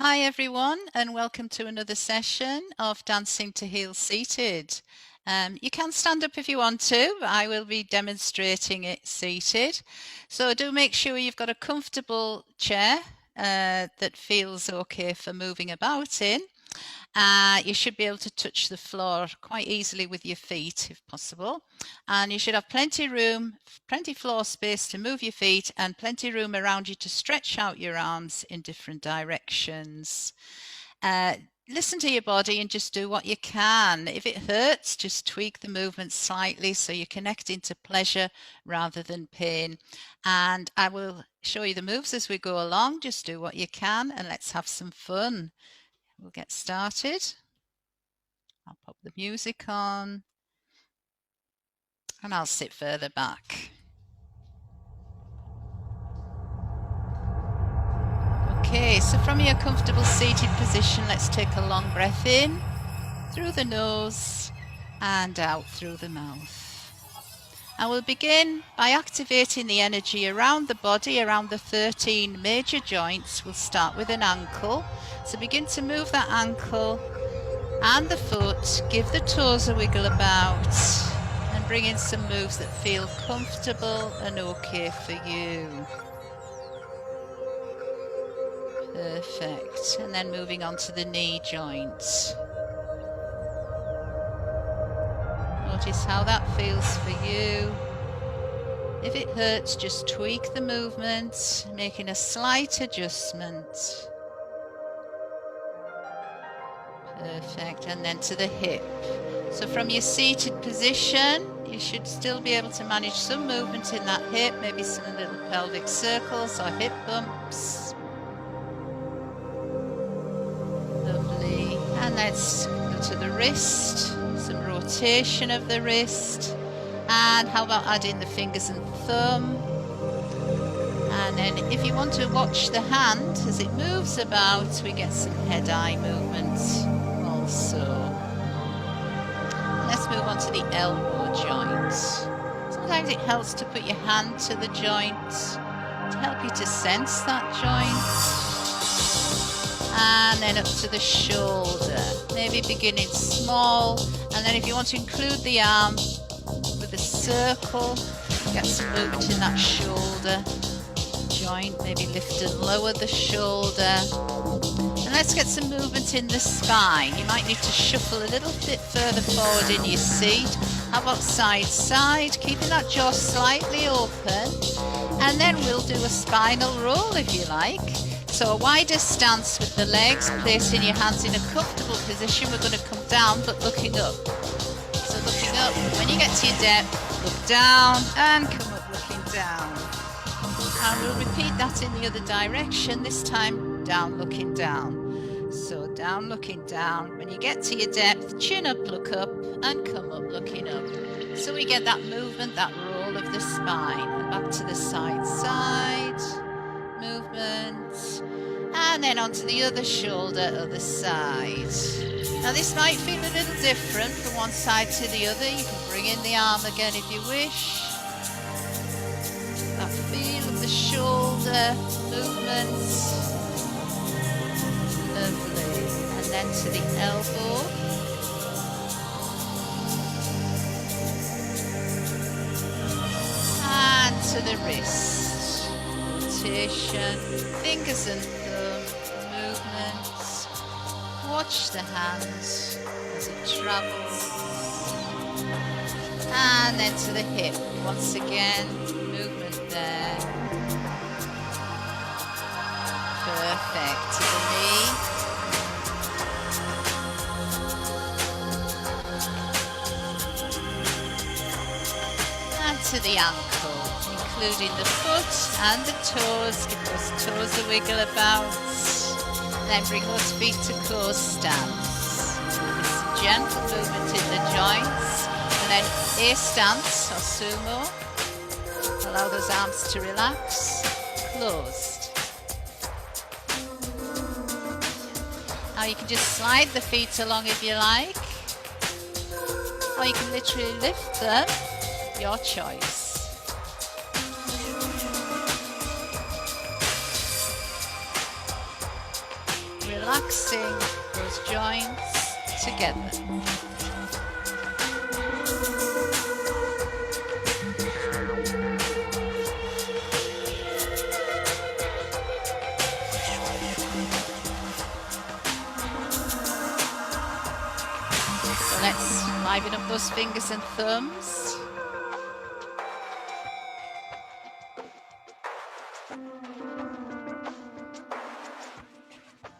Hi everyone, and welcome to another session of Dancing to Heal Seated. You can stand up if you want to, but I will be demonstrating it seated. So do make sure you've got a comfortable chair that feels okay for moving about in. You should be able to touch the floor quite easily with your feet if possible. And you should have plenty floor space to move your feet and plenty room around you to stretch out your arms in different directions. Listen to your body and just do what you can. If it hurts, just tweak the movement slightly so you're connecting to pleasure rather than pain. And I will show you the moves as we go along. Just do what you can and let's have some fun. We'll get started. I'll pop the music on and I'll sit further back. Okay, so from your comfortable seated position, let's take a long breath in through the nose and out through the mouth. And we'll begin by activating the energy around the body, around the 13 major joints. We'll start with an ankle. So begin to move that ankle and the foot, give the toes a wiggle about and bring in some moves that feel comfortable and okay for you. Perfect. And then moving on to the knee joint. Notice how that feels for you. If it hurts, just tweak the movement, making a slight adjustment. Perfect. And then to the hip. So from your seated position, you should still be able to manage some movement in that hip, maybe some little pelvic circles or hip bumps. Lovely. And let's go to the wrist, some rotation of the wrist. And how about adding the fingers and thumb? And then if you want to watch the hand as it moves about, we get some head-eye movement also. Let's move on to the elbow joint. Sometimes it helps to put your hand to the joint to help you to sense that joint. And then up to the shoulder, maybe beginning small, and then if you want to include the arm with a circle, get some movement in that shoulder joint, maybe lift and lower the shoulder. And let's get some movement in the spine. You might need to shuffle a little bit further forward in your seat. How about side side, keeping that jaw slightly open, and then we'll do a spinal roll if you like. So a wider stance with the legs, placing your hands in a comfortable position. We're going to come down but looking up. So looking up, when you get to your depth, look down and come up looking down. And we'll repeat that in the other direction, this time down looking down. So down looking down, when you get to your depth, chin up, look up and come up looking up. So we get that movement, that roll of the spine. And back to the side movement. And then onto the other shoulder, other side. Now this might feel a little different from one side to the other. You can bring in the arm again if you wish. That feel of the shoulder movements. Lovely. And then to the elbow. And to the wrist. Rotation, fingers and thumb movements. Watch the hands as it travels. And then to the hip. Once again, movement there. Perfect. To the knee. And to the ankle, including the foot and the toes. Give those toes a wiggle about. Then bring those feet to close stance. Some gentle movement in the joints. And then a stance or sumo. Allow those arms to relax. Closed. Now you can just slide the feet along if you like. Or you can literally lift them. Your choice. relaxing those joints together. So let's liven up those fingers and thumbs.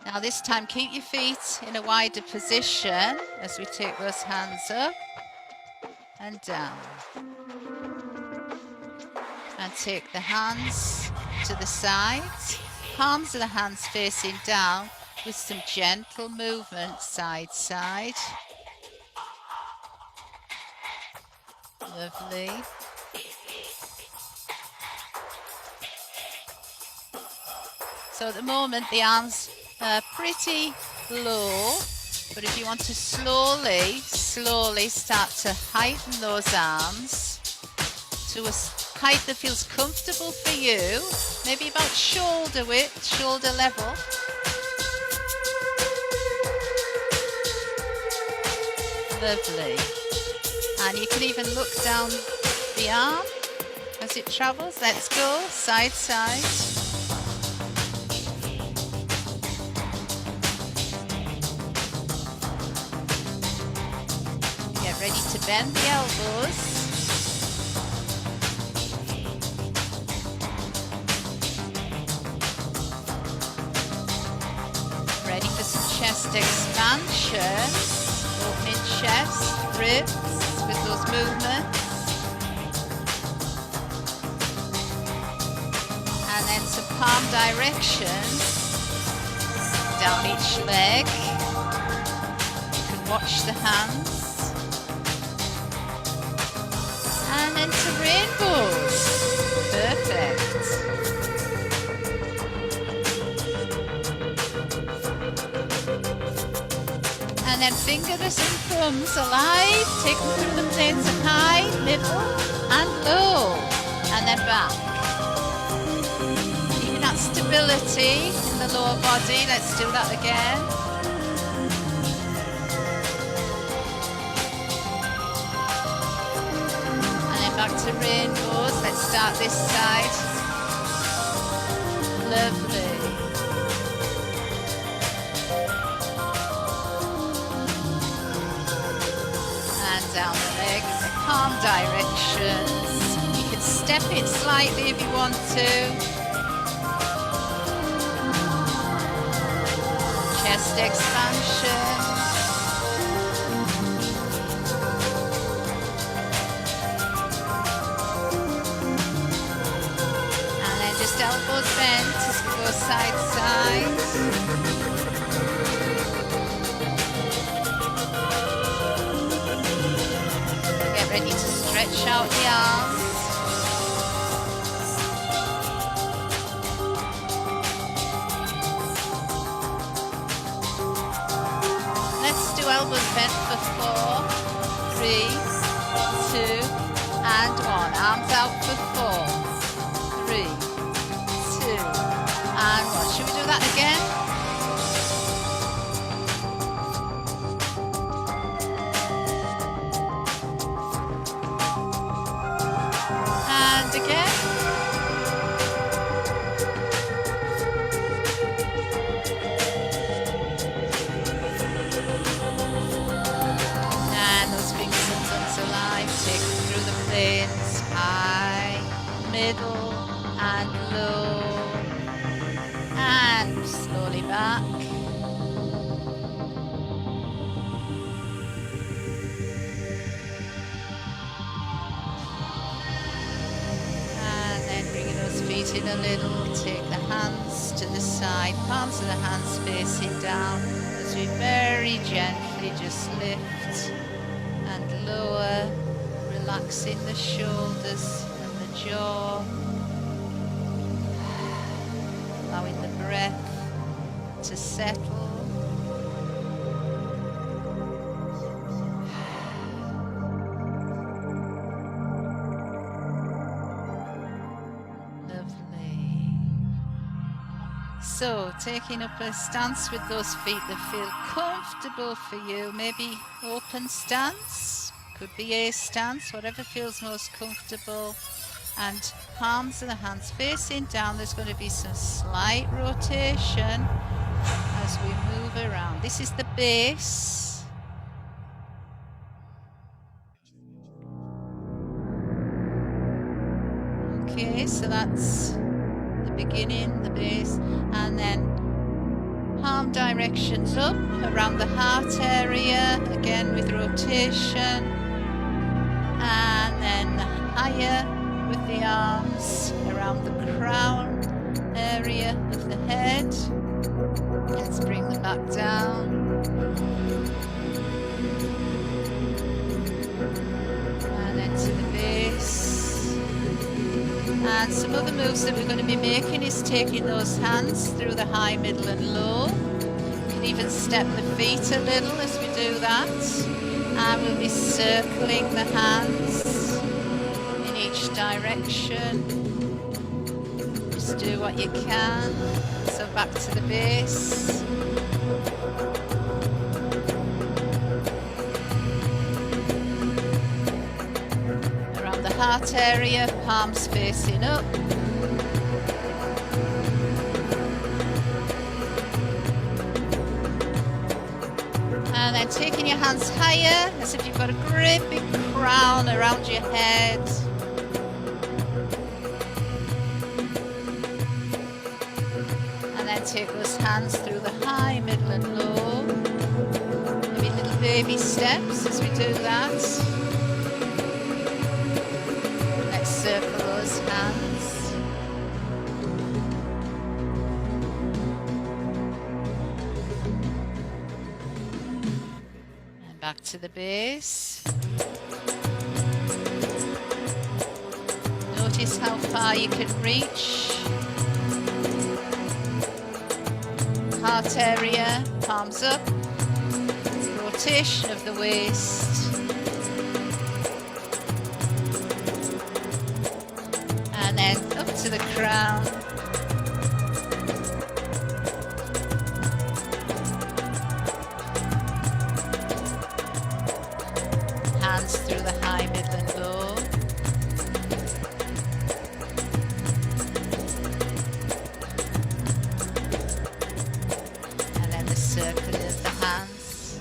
Now this time keep your feet in a wider position as we take those hands up and down. And take the hands to the sides, palms of the hands facing down with some gentle movement side side. Lovely. So at the moment the arms are pretty low, but if you want to slowly start to heighten those arms to a height that feels comfortable for you, maybe about shoulder width, shoulder level. Lovely. And you can even look down the arm as it travels. Let's go side side. Get ready to bend the elbows. Ready for some chest expansion, opening chest, ribs with those movements. And then some palm directions down each leg. You can watch the hands. And then to rainbows. Perfect. And then fingers and thumbs alive. Take them through the planes of high, middle and low. And then back. Keeping that stability in the lower body. Let's do that again. And then back to rainbows. Let's start this side. Lovely. Down the legs, palm directions. You can step it slightly if you want to. Chest expansion. And then just elbows bent as we go side to side. Ready to stretch out the arms. Let's do elbows bent for 4, 3, 2, and 1. Arms out for 4, 3, 2, and 1. Should we do that again? Again. And those fingers and thumbs alive. Take them through the planes, high, middle and low. And slowly back. Feet in a little, take the hands to the side, palms of the hands facing down as we very gently just lift and lower, relaxing the shoulders and the jaw, allowing the breath to settle. So, taking up a stance with those feet that feel comfortable for you. Maybe open stance, could be a stance, whatever feels most comfortable. And palms of the hands facing down. There's going to be some slight rotation as we move around. This is the base. Okay, so that's the beginning, the base, and then palm directions up around the heart area, again with rotation, and then higher with the arms around the crown area of the head. Let's bring them back down. And then to the base. And some other moves that we're going to be making is taking those hands through the high, middle and low. You can even step the feet a little as we do that. And we'll be circling the hands in each direction. Just do what you can. So back to the base. Around the heart area, palms facing up. And then taking your hands higher, as if you've got a great big crown around your head. And then take those hands through the high, middle and low. Maybe little baby steps as we do that. Let's circle those hands. And back to the base. Notice how far you can reach. Heart area, palms up. Rotation of the waist. And then up to the crown. Hands through the high, middle and low. And then the circle of the hands.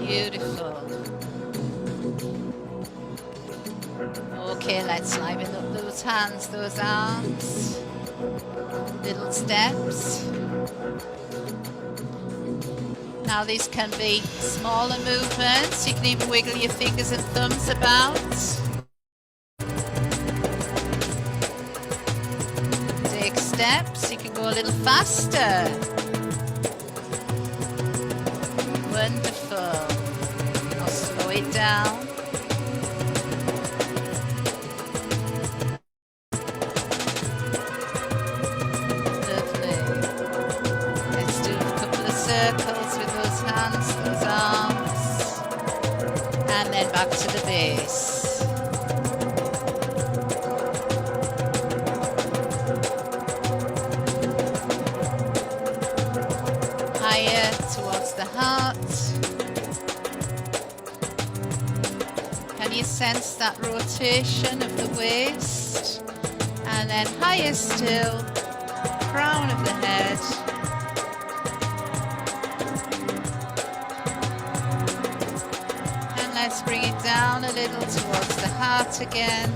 Beautiful. Okay, let's liven up those hands, those arms. Little steps. Now these can be smaller movements. You can even wiggle your fingers and thumbs about. Take steps. You can go a little faster. Wonderful. I'll slow it down. Lovely. Let's do a couple of circles with those hands, those arms. And then back to the base. Higher towards the heart. Can you sense that rotation of the waist? And then higher still, crown of the head. And let's bring it down a little towards the heart again.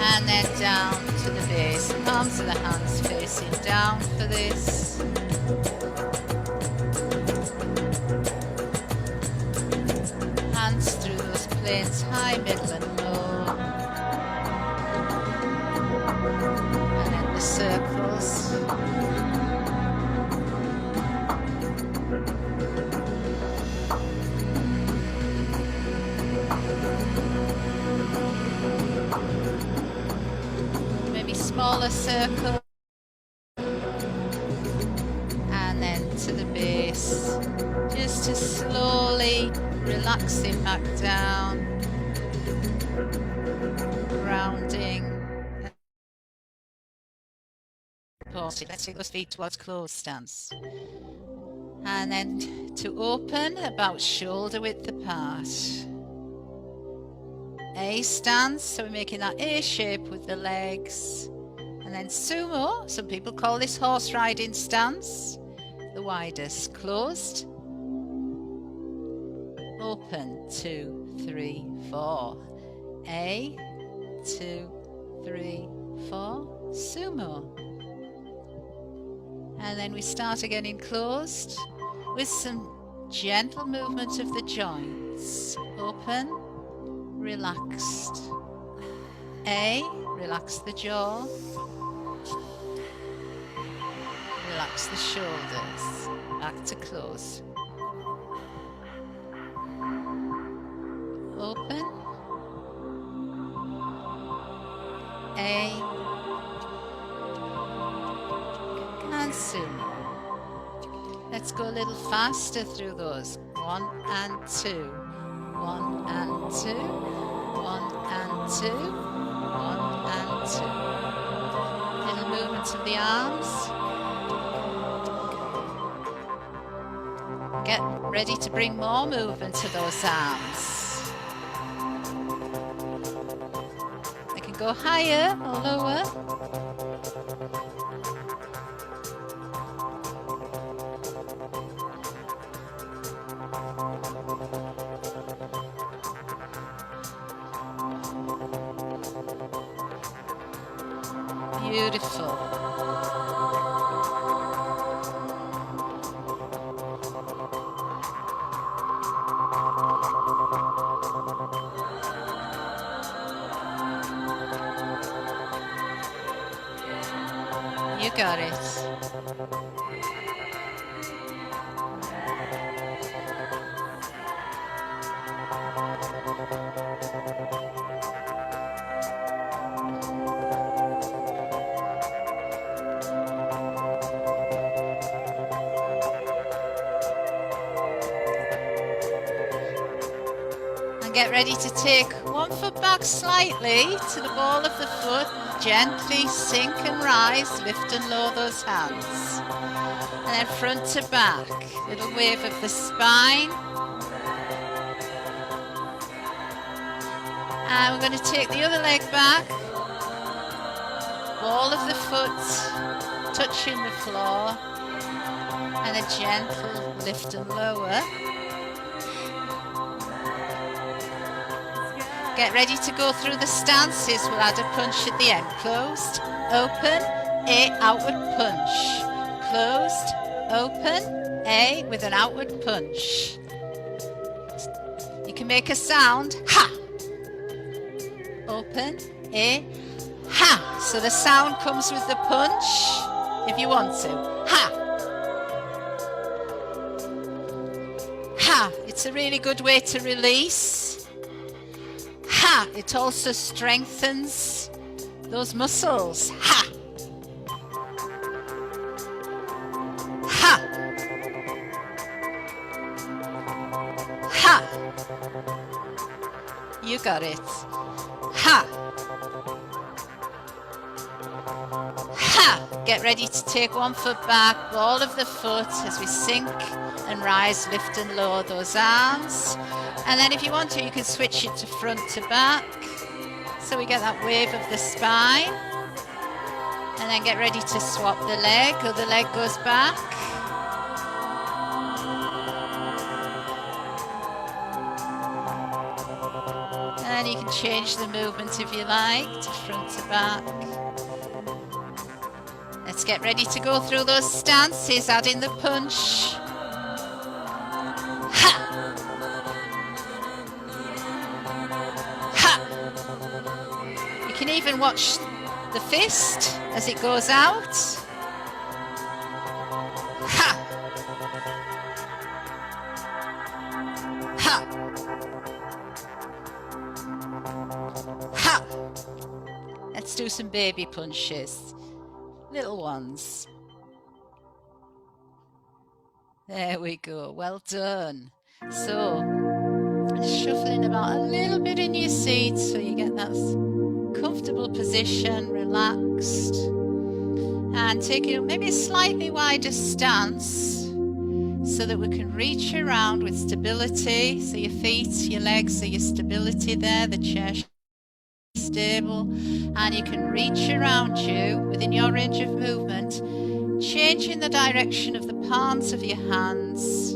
And then down to the base. Palms of the hands facing down for this. Hands through those planes, high, middle and low. And then the circles. smaller circle. And then to the base. Just to slowly relax it back down. Grounding. Let's take those feet towards closed stance. And then to open, about shoulder width apart. A stance, so we're making that A shape with the legs. And then sumo, some people call this horse riding stance. The widest, closed. Open, 2, 3, 4. A, 2, 3, 4, sumo. And then we start again in closed with some gentle movement of the joints. Open, relaxed. A, relax the jaw. Relax the shoulders. Back to close. Open. A. And sumo. Let's go a little faster through those. 1 and 2. 1 and 2. 1 and 2. 1 and 2. Little movement of the arms. Get ready to bring more movement to those arms. They can go higher or lower. Beautiful. You got it. And get ready to take one foot back slightly to the ball of the foot. Gently sink and rise, lift and lower those hands. And then front to back, little wave of the spine. And we're going to take the other leg back. Ball of the foot touching the floor. And a gentle lift and lower. Get ready to go through the stances. We'll add a punch at the end. Closed, open, A, outward punch. Closed, open, A, with an outward punch. You can make a sound, ha. Open, A, ha. So the sound comes with the punch, if you want to. Ha. Ha. It's a really good way to release. Ha! It also strengthens those muscles. Ha! Ha! Ha! You got it. Ha! Ha! Get ready to take one foot back, ball of the foot as we sink and rise, lift and lower those arms. And then if you want to, you can switch it to front to back. So we get that wave of the spine. And then get ready to swap the leg. Other leg goes back. And you can change the movement if you like, to front to back. Let's get ready to go through those stances, add in the punch. You can even watch the fist as it goes out. Ha! Ha! Ha! Let's do some baby punches. little ones. There we go, well done. So, just shuffling about a little bit in your seat so you get that comfortable position, relaxed. And taking maybe a slightly wider stance so that we can reach around with stability. So your feet, your legs, so your stability there, the chair stable, and you can reach around you within your range of movement, changing the direction of the palms of your hands,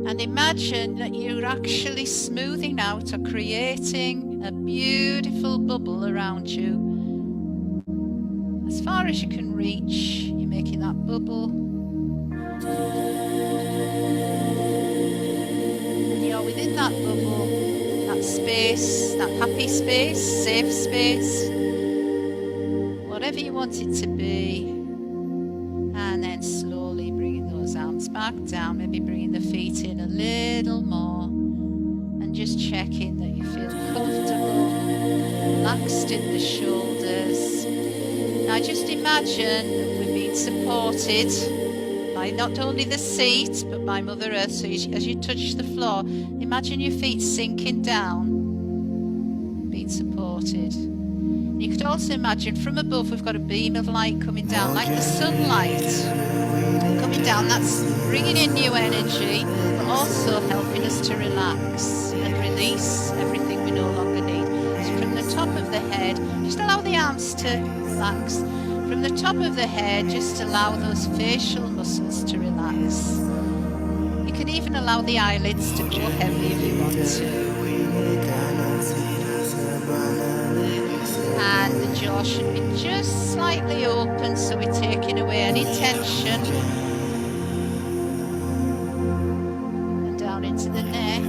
and imagine that you're actually smoothing out or creating a beautiful bubble around you. As far as you can reach, you're making that bubble, and you're within that bubble, that space, that happy space, safe space, whatever you want it to be. And then slowly bringing those arms back down, maybe bringing the feet in a little more, and just checking that you feel comfortable, relaxed in the shoulders. Now just imagine that we're being supported by not only the seat, but by Mother Earth. So as you touch the floor, imagine your feet sinking down, being supported. You could also imagine from above we've got a beam of light coming down, like the sunlight coming down. That's bringing in new energy, but also helping us to relax and release everything we no longer need. So from the top of the head, just allow the arms to relax. From the top of the head, just allow those facial muscles to relax. You can even allow the eyelids to go heavy if you want to. And the jaw should be just slightly open, so we're taking away any tension. And down into the neck.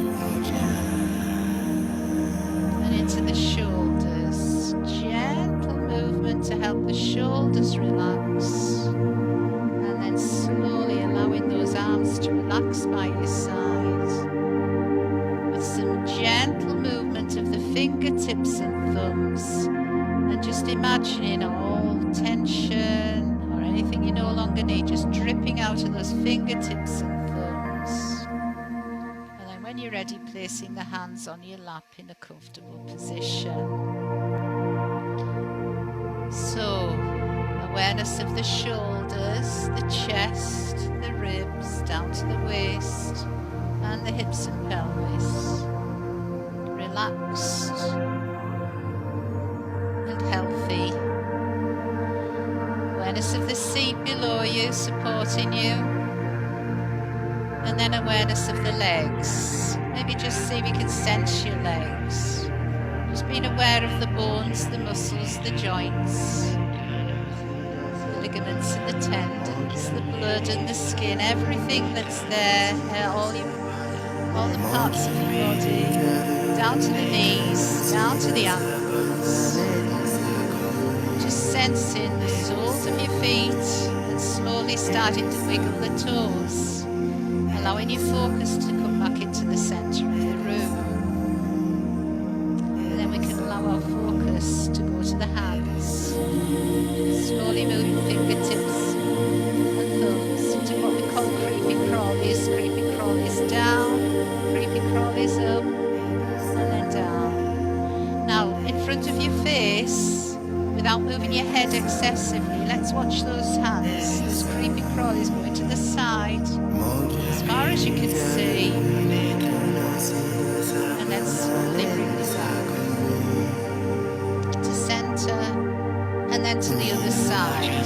And into the shoulders. Gentle movement to help the shoulders relax. And then slowly allowing those arms to relax by your side. With some gentle movement of the fingertips and thumbs. And just imagining all tension or anything you no longer need just dripping out of those fingertips and thumbs. And then when you're ready, placing the hands on your lap in a comfortable position. So, awareness of the shoulders, the chest, the ribs, down to the waist, and the hips and pelvis. Relaxed. Healthy. Awareness of the seat below you, supporting you. And then awareness of the legs. Maybe just see if you can sense your legs. Just being aware of the bones, the muscles, the joints, the ligaments and the tendons, the blood and the skin, everything that's there, all the parts of your body, down to the knees, down to the ankles. Sensing the soles of your feet and slowly starting to wiggle the toes, allowing your focus to come back into the center of the room. And then we can allow our focus to go to the hands, slowly moving fingertips and thumbs into what we call creepy crawlies. Creepy crawlies down, creepy crawlies up, and then down. Now in front of your face, without moving your head excessively, let's watch those hands, those creepy crawlies going to the side, as far as you can see, and then slowly bring them back to center, and then to the other side.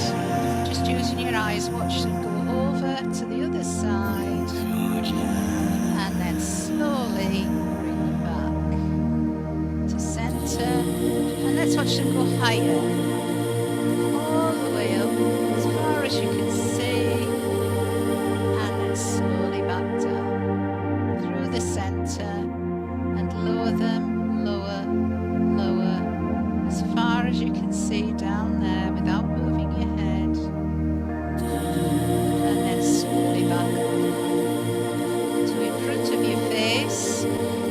Just using your eyes, watch them go over to the other side, and then slowly bring them back to center. And let's watch them go higher, all the way up, as far as you can see, and then slowly back down, through the center, and lower them, lower, lower, as far as you can see down there, without moving your head, and then slowly back up, to in front of your face,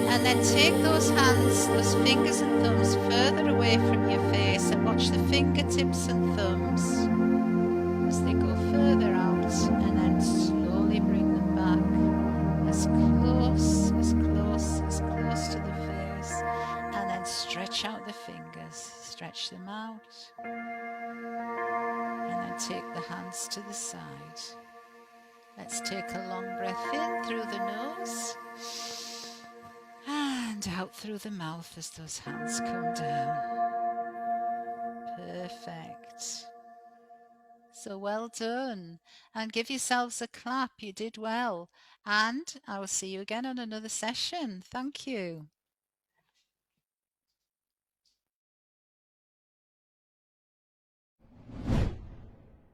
and then take those hands, those fingers and thumbs further away from your face, and watch the fingertips and thumbs as they go further out, and then slowly bring them back as close, as close, as close to the face, and then stretch out the fingers, stretch them out, and then take the hands to the side. Let's take a long breath in through the nose and out through the mouth as those hands come down. Perfect. So well done. And give yourselves a clap. You did well. And I will see you again on another session. Thank you.